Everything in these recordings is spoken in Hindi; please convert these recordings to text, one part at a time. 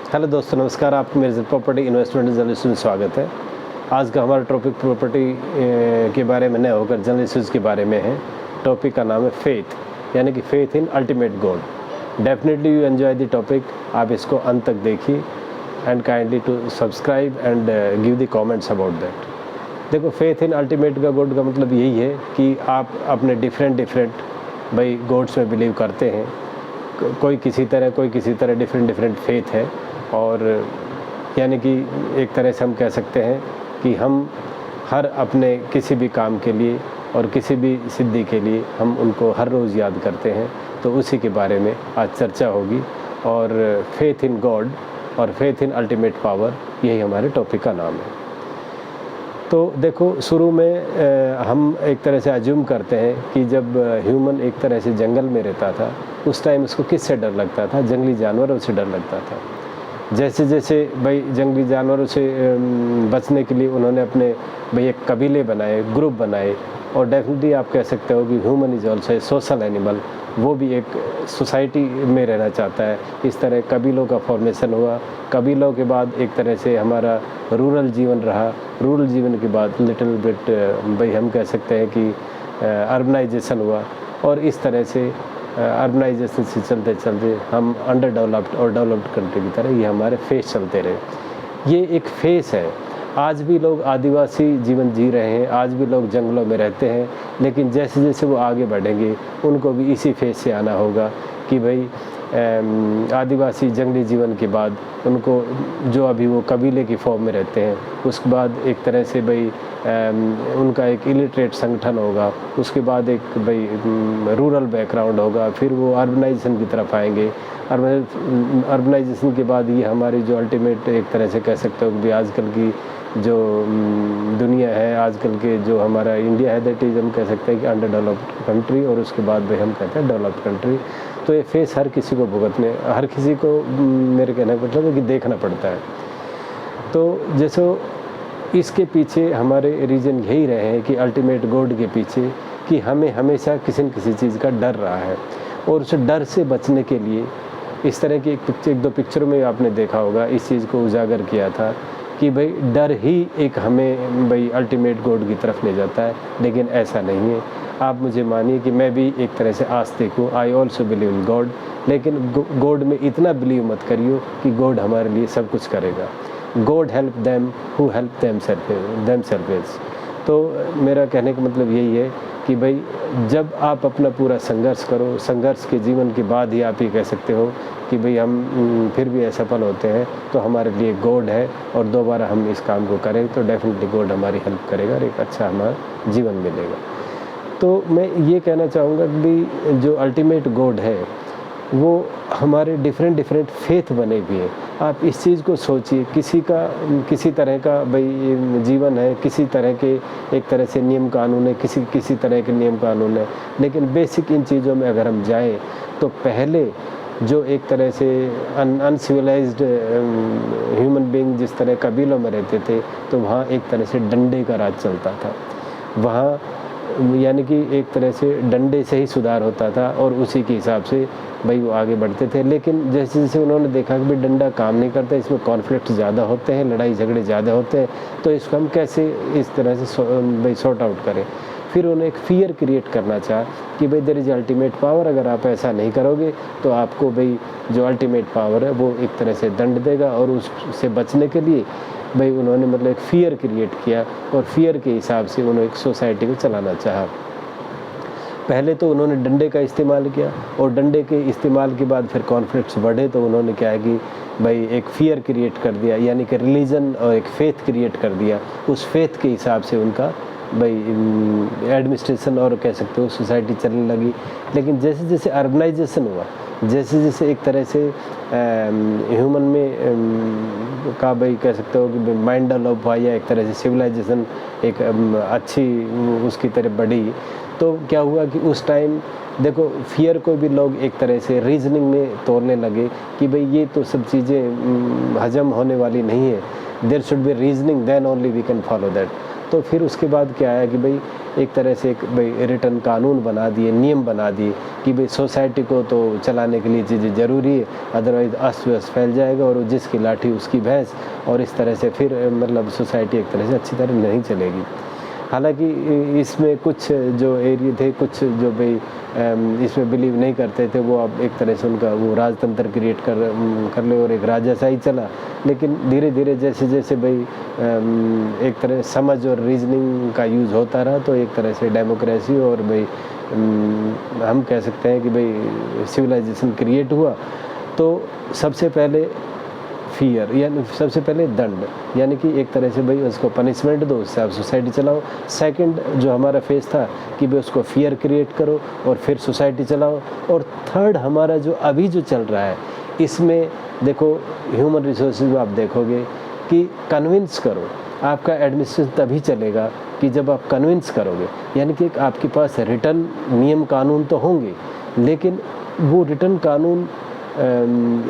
हेलो दोस्तों, नमस्कार। आपको मेरे प्रॉपर्टी इन्वेस्टमेंट जर्नलिस्ट में स्वागत है। आज का हमारा टॉपिक प्रॉपर्टी के बारे में न होकर जर्नलिस्ट के बारे में है। टॉपिक का नाम है फेथ, यानी कि faith in ultimate God. Definitely you enjoy the topic. आप इसको अंत तक देखिए and kindly to subscribe and give the comments about that. देखो, फेथ इन अल्टीमेट का गॉड का मतलब यही है कि आप अपने डिफरेंट भाई गॉड्स में बिलीव करते हैं। कोई किसी तरह डिफरेंट फेथ है, और यानी कि एक तरह से हम कह सकते हैं कि हम हर अपने किसी भी काम के लिए और किसी भी सिद्धि के लिए हम उनको हर रोज़ याद करते हैं। तो उसी के बारे में आज चर्चा होगी, और फेथ इन गॉड और फेथ इन अल्टीमेट पावर, यही हमारे टॉपिक का नाम है। तो देखो, शुरू में हम एक तरह से अज्यूम करते हैं कि जब ह्यूमन एक तरह से जंगल में रहता था, उस टाइम उसको किससे डर लगता था? जंगली जानवरों से डर लगता था। जैसे जैसे भाई जंगली जानवरों से बचने के लिए उन्होंने अपने भाई एक कबीले बनाए, ग्रुप बनाए, और डेफिनेटली आप कह सकते हो कि human is also a social animal. वो भी एक सोसाइटी में रहना चाहता है। इस तरह कबीलों का फॉर्मेशन हुआ। कबीलों के बाद एक तरह से हमारा रूरल जीवन रहा। रूरल जीवन के बाद लिटिल बिट भाई हम कह सकते हैं कि अर्बनाइजेशन हुआ, और इस तरह से अर्बनाइजेशन से चलते चलते हम अंडर डेवलप्ड और डेवलप्ड कंट्री की तरह ये हमारे फेस चलते रहे। ये एक फेस है। आज भी लोग आदिवासी जीवन जी रहे हैं, आज भी लोग जंगलों में रहते हैं, लेकिन जैसे जैसे वो आगे बढ़ेंगे उनको भी इसी फेस से आना होगा कि भाई आदिवासी जंगली जीवन के बाद उनको जो अभी वो कबीले की फॉर्म में रहते हैं, उसके बाद एक तरह से भाई उनका एक इलिटरेट संगठन होगा, उसके बाद एक भाई रूरल बैकग्राउंड होगा, फिर वो अर्बनाइजेशन की तरफ आएंगे। अर्बनाइजेशन के बाद ये हमारी जो अल्टीमेट एक तरह से कह सकते हो कि आजकल की जो दुनिया है, आजकल के जो हमारा इंडिया है, दैट इज़ हम कह सकते हैं कि अंडर डेवलप्ड कंट्री, और उसके बाद भाई हम कहते हैं डेवलप्ड कंट्री। तो ये फेस हर किसी को भुगतने, हर किसी को मेरे कहने का मतलब है कि देखना पड़ता है। तो जैसे इसके पीछे हमारे रीजन यही रहे हैं कि अल्टीमेट गॉड के पीछे कि हमें हमेशा किसी न किसी चीज़ का डर रहा है, और उस डर से बचने के लिए इस तरह की एक दो पिक्चरों में आपने देखा होगा, इस चीज़ को उजागर किया था कि भाई डर ही एक हमें भाई अल्टीमेट गॉड की तरफ ले जाता है। लेकिन ऐसा नहीं है। आप मुझे मानिए कि मैं भी एक तरह से आस्तिक हूँ, I also believe in God, लेकिन गॉड में इतना बिलीव मत करियो कि गॉड हमारे लिए सब कुछ करेगा। God help them who help them salvage. तो मेरा कहने का मतलब यही है कि भाई जब आप अपना पूरा संघर्ष करो, संघर्ष के जीवन के बाद ही आप ये कह सकते हो कि भाई हम फिर भी असफल होते हैं, तो हमारे लिए गॉड है, और दोबारा हम इस काम को करें तो डेफिनेटली गॉड हमारी हेल्प करेगा और एक अच्छा हमारा जीवन मिलेगा। तो मैं ये कहना चाहूँगा कि भाई जो अल्टीमेट गॉड है वो हमारे डिफरेंट फेथ बने हुए हैं। आप इस चीज़ को सोचिए, किसी तरह का भाई जीवन है, किसी तरह के एक तरह से नियम कानून है, किसी तरह के नियम कानून है, लेकिन बेसिक इन चीज़ों में अगर हम जाएं तो पहले जो एक तरह से अनसिविलाइज्ड ह्यूमन बीइंग जिस तरह कबीलों में रहते थे, तो वहाँ एक तरह से डंडे का राज चलता था। वहाँ यानी कि एक तरह से डंडे से ही सुधार होता था, और उसी के हिसाब से भाई वो आगे बढ़ते थे। लेकिन जैसे जैसे उन्होंने देखा कि भाई डंडा काम नहीं करता, इसमें कॉन्फ्लिक्ट ज़्यादा होते हैं, लड़ाई झगड़े ज़्यादा होते हैं, तो इसको हम कैसे इस तरह से भाई सॉर्ट आउट करें। फिर उन्हें एक फियर क्रिएट करना चाहा कि भाई देयर इज अल्टीमेट पावर, अगर आप ऐसा नहीं करोगे तो आपको भाई जो अल्टीमेट पावर है वो एक तरह से दंड देगा, और उससे बचने के लिए भाई उन्होंने मतलब एक फ़ियर क्रिएट किया, और फियर के हिसाब से उन्होंने एक सोसाइटी को चलाना चाहा। पहले तो उन्होंने डंडे का इस्तेमाल किया, और डंडे के इस्तेमाल के बाद फिर कॉन्फ्लिक्ट्स बढ़े, तो उन्होंने क्या है कि भाई एक फ़ियर क्रिएट कर दिया, यानी कि रिलीजन और एक फेथ क्रिएट कर दिया। उस फेथ के हिसाब से उनका भाई एडमिनिस्ट्रेशन और कह सकते हो सोसाइटी चलने लगी। लेकिन जैसे जैसे अर्बनाइजेशन हुआ, जैसे जैसे एक तरह से ह्यूमन में का भाई कह सकते हो कि माइंड डेवलप हुआ, या एक तरह से सिविलाइजेशन एक अच्छी उसकी तरफ बढ़ी, तो क्या हुआ कि उस टाइम देखो फियर को भी लोग एक तरह से रीजनिंग में तोड़ने लगे कि भाई ये तो सब चीज़ें हजम होने वाली नहीं है, there should be reasoning then only we can follow that. तो फिर उसके बाद क्या आया कि भाई एक तरह से एक भाई रिटर्न कानून बना दिए, नियम बना दिए कि भाई सोसाइटी को तो चलाने के लिए चीज़ें ज़रूरी है, अदरवाइज़ अस्त व्यस्त फैल जाएगा और जिसकी लाठी उसकी भैंस, और इस तरह से फिर मतलब सोसाइटी एक तरह से अच्छी तरह नहीं चलेगी। हालांकि इसमें कुछ जो एरिया थे, कुछ जो भाई इसमें बिलीव नहीं करते थे, वो अब एक तरह से उनका वो राजतंत्र क्रिएट कर ले और एक राजाशाही चला। लेकिन धीरे धीरे जैसे जैसे भाई एक तरह समझ और रीजनिंग का यूज़ होता रहा, तो एक तरह से डेमोक्रेसी और भाई हम कह सकते हैं कि भाई सिविलाइजेशन क्रिएट हुआ। तो सबसे पहले फियर, यानी सबसे पहले दंड, यानी कि एक तरह से भाई उसको पनिशमेंट दो, उससे आप सोसाइटी चलाओ। सेकंड जो हमारा फेस था कि भाई उसको फियर क्रिएट करो और फिर सोसाइटी चलाओ। और थर्ड हमारा जो अभी जो चल रहा है, इसमें देखो ह्यूमन रिसोर्सेज में आप देखोगे कि कन्विंस करो। आपका एडमिनिस्ट्रेशन तभी चलेगा कि जब आप कन्विंस करोगे, यानी कि आपके पास रिटर्न नियम कानून तो होंगे, लेकिन वो रिटर्न कानून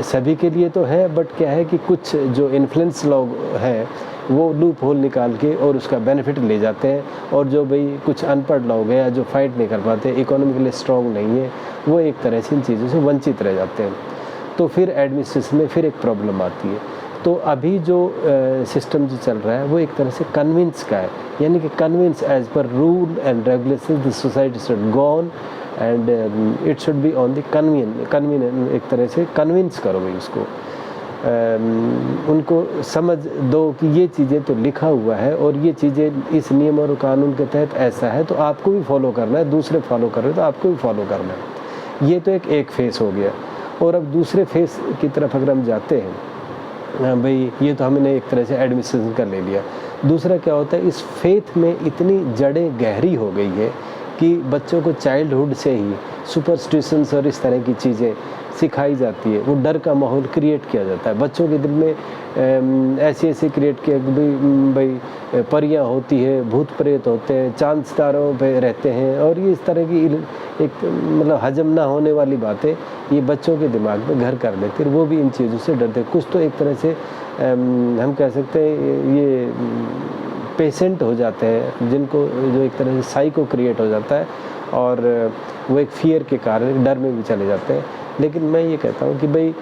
सभी के लिए तो है, बट क्या है कि कुछ जो इन्फ्लुएंस लोग हैं वो लूप होल निकाल के और उसका बेनिफिट ले जाते हैं, और जो भाई कुछ अनपढ़ लोग हैं या जो फाइट नहीं कर पाते, इकोनॉमिकली स्ट्रॉन्ग नहीं है, वो एक तरह से इन चीज़ों से वंचित रह जाते हैं। तो फिर एडमिनिस्ट्रेशन में फिर एक प्रॉब्लम आती है। तो अभी जो सिस्टम जो चल रहा है वो एक तरह से कन्विंस का है, यानी कि कन्विंस एज पर rule and regulation the society should go on and it should be on the convenient. एक तरह से कन्विंस करो भाई उसको, उनको समझ दो कि ये चीज़ें तो लिखा हुआ है और ये चीज़ें इस नियम और कानून के तहत ऐसा है, तो आपको भी फॉलो करना है, दूसरे फॉलो कर रहे हैं तो आपको भी फॉलो करना है। ये तो एक फेस हो गया। और अब दूसरे फेस की तरफ अगर हम जाते हैं, भाई ये तो हमने एक तरह से एडमिनिस्ट्रेशन कर ले लिया। दूसरा क्या होता है, इस फेथ में इतनी जड़ें गहरी हो गई है कि बच्चों को चाइल्डहुड से ही सुपरस्टिशंस और इस तरह की चीज़ें सिखाई जाती है। वो डर का माहौल क्रिएट किया जाता है बच्चों के दिल में, ऐसे क्रिएट किया कि भाई परियां होती है, भूत प्रेत होते हैं, चांद सितारों पे रहते हैं, और ये इस तरह की एक मतलब हजम ना होने वाली बातें ये बच्चों के दिमाग में घर कर लेते हैं। वो भी इन चीज़ों से डरते। कुछ तो एक तरह से हम कह सकते हैं ये पेशेंट हो जाते हैं, जिनको जो एक तरह से साइको क्रिएट हो जाता है, और वो एक फियर के कारण डर में भी चले जाते हैं। लेकिन मैं ये कहता हूँ कि भाई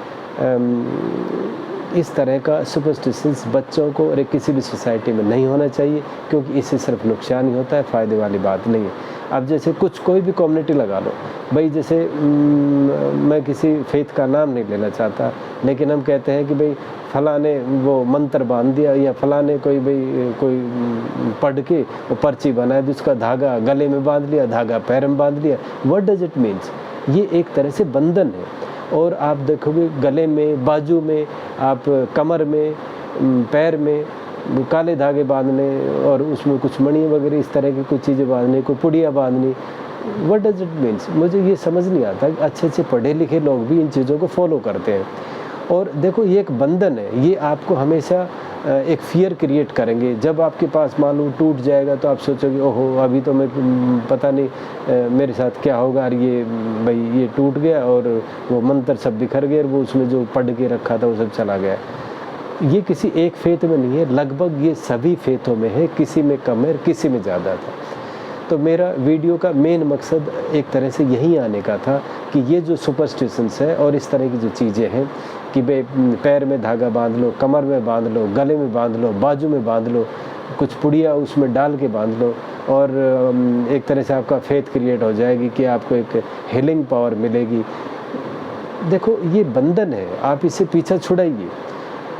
इस तरह का सुपरस्टिशंस बच्चों को और किसी भी सोसाइटी में नहीं होना चाहिए, क्योंकि इससे सिर्फ नुकसान ही होता है, फ़ायदे वाली बात नहीं है। अब जैसे कोई भी कम्युनिटी लगा लो भाई, जैसे मैं किसी फेथ का नाम नहीं लेना चाहता, लेकिन हम कहते हैं कि भाई फलां ने वो मंत्र बांध दिया, या फलां ने कोई पढ़ के वो पर्ची बनाया, जिसका धागा गले में बांध लिया, धागा पैर में बांध लिया। What does it means? ये एक तरह से बंधन है। और आप देखोगे गले में, बाजू में, आप कमर में, पैर में काले धागे बांधने, और उसमें कुछ मणि वगैरह इस तरह की कुछ चीज़ें बांधने, कोई पुड़िया बांधनी। What does it means? मुझे ये समझ नहीं आता कि अच्छे पढ़े लिखे लोग भी इन चीज़ों को फॉलो करते हैं। और देखो ये एक बंधन है, ये आपको हमेशा एक फियर क्रिएट करेंगे। जब आपके पास मालूम टूट जाएगा तो आप सोचोगे ओहो अभी तो मैं पता नहीं मेरे साथ क्या होगा, और ये भाई ये टूट गया और वो मंत्र सब बिखर गए और वो उसमें जो पढ़ के रखा था वो सब चला गया। ये किसी एक फेथ में नहीं है, लगभग ये सभी फेथों में है, किसी में कम है, किसी में ज़्यादा था। तो मेरा वीडियो का मेन मकसद एक तरह से यही आने का था कि ये जो सुपरस्टिशंस है और इस तरह की जो चीज़ें हैं कि पैर में धागा बांध लो, कमर में बांध लो, गले में बांध लो, बाजू में बांध लो, कुछ पुड़िया उसमें डाल के बांध लो, और एक तरह से आपका फेथ क्रिएट हो जाएगी कि आपको एक हीलिंग पावर मिलेगी। देखो ये बंधन है, आप इससे पीछा छुड़ाइए,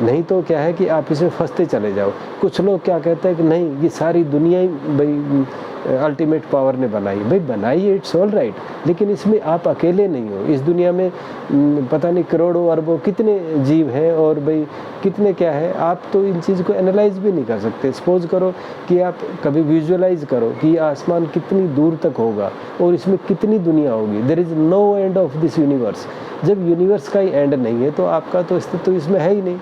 नहीं तो क्या है कि आप इसमें फंसते चले जाओ। कुछ लोग क्या कहते हैं कि नहीं ये सारी दुनिया ही भाई अल्टीमेट पावर ने बनाई। भाई बनाई है, इट्स ऑल राइट, लेकिन इसमें आप अकेले नहीं हो। इस दुनिया में पता नहीं करोड़ों अरबों कितने जीव हैं, और भाई कितने क्या है, आप तो इन चीज़ को एनालाइज भी नहीं कर सकते। सपोज करो कि आप कभी विजुअलाइज करो कि ये आसमान कितनी दूर तक होगा और इसमें कितनी दुनिया होगी। There is no end of this universe. जब यूनिवर्स का ही एंड नहीं है तो आपका तो अस्तित्व तो इसमें है ही नहीं।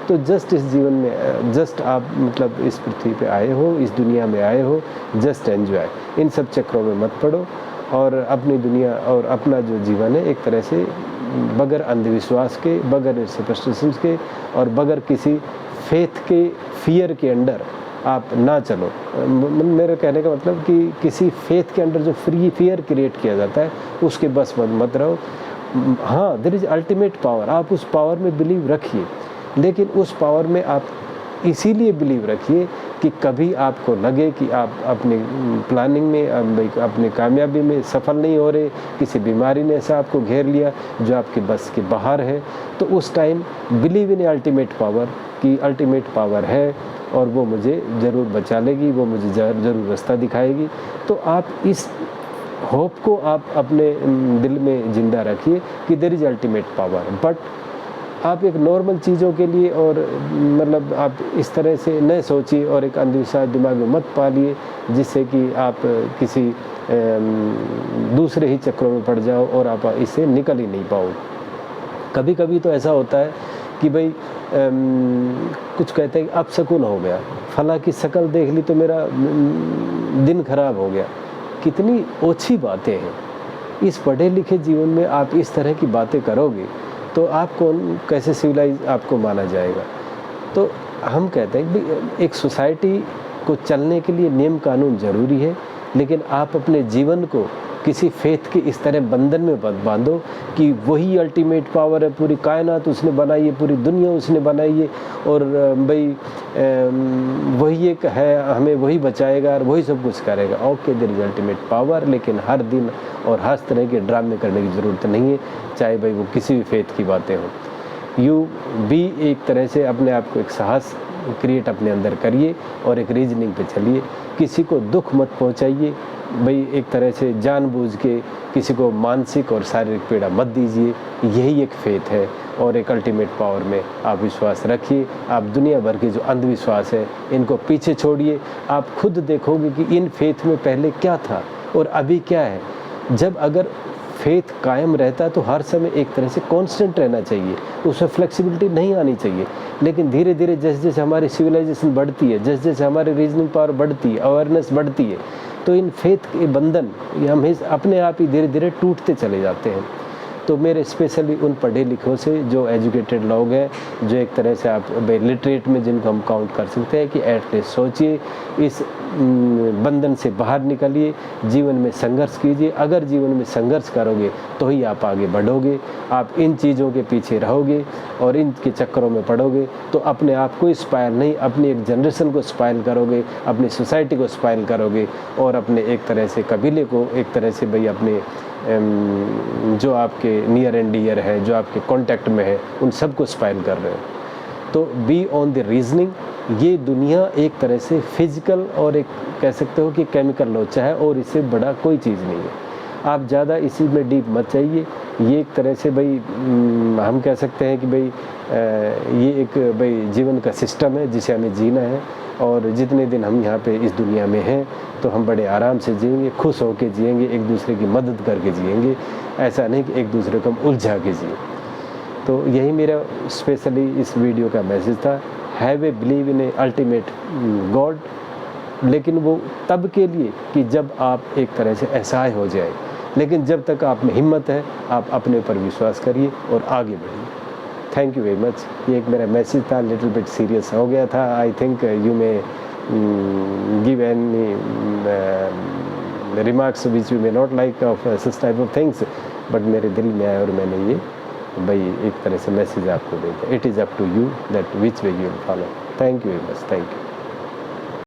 तो जस्ट इस जीवन में जस्ट आप मतलब इस पृथ्वी पे आए हो, इस दुनिया में आए हो, जस्ट एंजॉय। इन सब चक्रों में मत पड़ो, और अपनी दुनिया और अपना जो जीवन है एक तरह से बगैर अंधविश्वास के, बगैर सुपरस्टिशंस के, और बगैर किसी फेथ के फियर के अंडर आप ना चलो। मेरे कहने का मतलब कि किसी फेथ के अंडर जो फियर क्रिएट किया जाता है उसके बस मत रहो। हाँ, देयर इज़ अल्टीमेट पावर, आप उस पावर में बिलीव रखिए, लेकिन उस पावर में आप इसीलिए बिलीव रखिए कि कभी आपको लगे कि आप अपनी प्लानिंग में, अपनी कामयाबी में सफल नहीं हो रहे, किसी बीमारी ने ऐसा आपको घेर लिया जो आपके बस के बाहर है, तो उस time believe in ultimate power कि अल्टीमेट पावर है और वो मुझे ज़रूर बचा लेगी, वो मुझे ज़रूर रास्ता दिखाएगी। तो आप इस होप को आप अपने दिल में ज़िंदा रखिए कि there is ultimate power. But आप एक नॉर्मल चीज़ों के लिए और मतलब आप इस तरह से न सोचिए और एक अंधविश्वास दिमाग में मत पालिए जिससे कि आप किसी दूसरे ही चक्रों में पड़ जाओ और आप इससे निकल ही नहीं पाओ। कभी कभी तो ऐसा होता है कि भाई कुछ कहते हैं कि अपशकुन हो गया, फला की शक्ल देख ली तो मेरा दिन खराब हो गया। कितनी ओछी बातें हैं। इस पढ़े लिखे जीवन में आप इस तरह की बातें करोगे तो आप कौन, कैसे सिविलाइज आपको माना जाएगा। तो हम कहते हैं कि एक सोसाइटी को चलने के लिए नियम कानून ज़रूरी है, लेकिन आप अपने जीवन को किसी फेथ के इस तरह बंधन में मत बांधो कि वही अल्टीमेट पावर है, पूरी कायनात उसने बनाई है, पूरी दुनिया उसने बनाई है और भाई वही एक है, हमें वही बचाएगा और वही सब कुछ करेगा। Okay, there is ultimate power, लेकिन हर दिन और हर तरह के ड्रामे करने की ज़रूरत नहीं है, चाहे भाई वो किसी भी फेथ की बातें हों। यू भी एक तरह से अपने आप को एक साहस क्रिएट अपने अंदर करिए और एक रीजनिंग पे चलिए। किसी को दुख मत पहुंचाइए, भाई एक तरह से जानबूझ के किसी को मानसिक और शारीरिक पीड़ा मत दीजिए। यही एक फेथ है और एक अल्टीमेट पावर में आप विश्वास रखिए। आप दुनिया भर के जो अंधविश्वास है इनको पीछे छोड़िए। आप खुद देखोगे कि इन फेथ में पहले क्या था और अभी क्या है। जब अगर फेथ कायम रहता है तो हर समय एक तरह से कांस्टेंट रहना चाहिए, उसमें फ्लेक्सिबिलिटी नहीं आनी चाहिए। लेकिन धीरे धीरे जैसे जैसे हमारी सिविलाइजेशन बढ़ती है, जैसे जैसे हमारी रीजनिंग पावर बढ़ती है, अवेयरनेस बढ़ती है, तो इन फेथ के बंधन हमें अपने आप ही धीरे धीरे टूटते चले जाते हैं। तो मेरे स्पेशली उन पढ़े लिखों से जो एजुकेटेड लोग हैं, जो एक तरह से आप लिटरेट में जिनको हम काउंट कर सकते हैं, कि एटलीस्ट सोचिए, इस बंधन से बाहर निकलिए, जीवन में संघर्ष कीजिए। अगर जीवन में संघर्ष करोगे तो ही आप आगे बढ़ोगे। आप इन चीज़ों के पीछे रहोगे और इनके चक्करों में पड़ोगे तो अपने आप को स्पाइल नहीं, अपनी एक जनरेशन को स्पाइल करोगे, अपनी सोसाइटी को स्पाइल करोगे और अपने एक तरह से कबीले को, एक तरह से भाई अपने जो आपके नियर एंड डियर है, जो आपके कांटेक्ट में है, उन सबको स्पाइल कर रहे हो। तो बी ऑन द रीजनिंग। ये दुनिया एक तरह से फिजिकल और एक कह सकते हो कि केमिकल लोचा है और इससे बड़ा कोई चीज़ नहीं है। आप ज़्यादा इसी में डीप मत जाइए। ये एक तरह से भाई हम कह सकते हैं कि भाई ये एक भाई जीवन का सिस्टम है जिसे हमें जीना है और जितने दिन हम यहाँ पे इस दुनिया में हैं तो हम बड़े आराम से जिएंगे, खुश होकर जिएंगे, एक दूसरे की मदद करके जिएंगे। ऐसा नहीं कि एक दूसरे को हम उलझा के जिए। तो यही मेरा स्पेशली इस वीडियो का मैसेज था। Have a believe in A ultimate God, लेकिन वो तब के लिए कि जब आप एक तरह से असहाय हो जाए। लेकिन जब तक आप में हिम्मत है, आप अपने ऊपर विश्वास करिए और आगे बढ़िए। Thank you very much. ये एक मेरा मैसेज था, लिटिल बिट सीरियस हो गया था। I think you may give any remarks which you may not like of such type of things, but मेरे दिल में आया और मैंने ये भाई एक तरह से मैसेज आपको दे दिया। It is up to you that which way you will follow. Thank you very much. Thank you.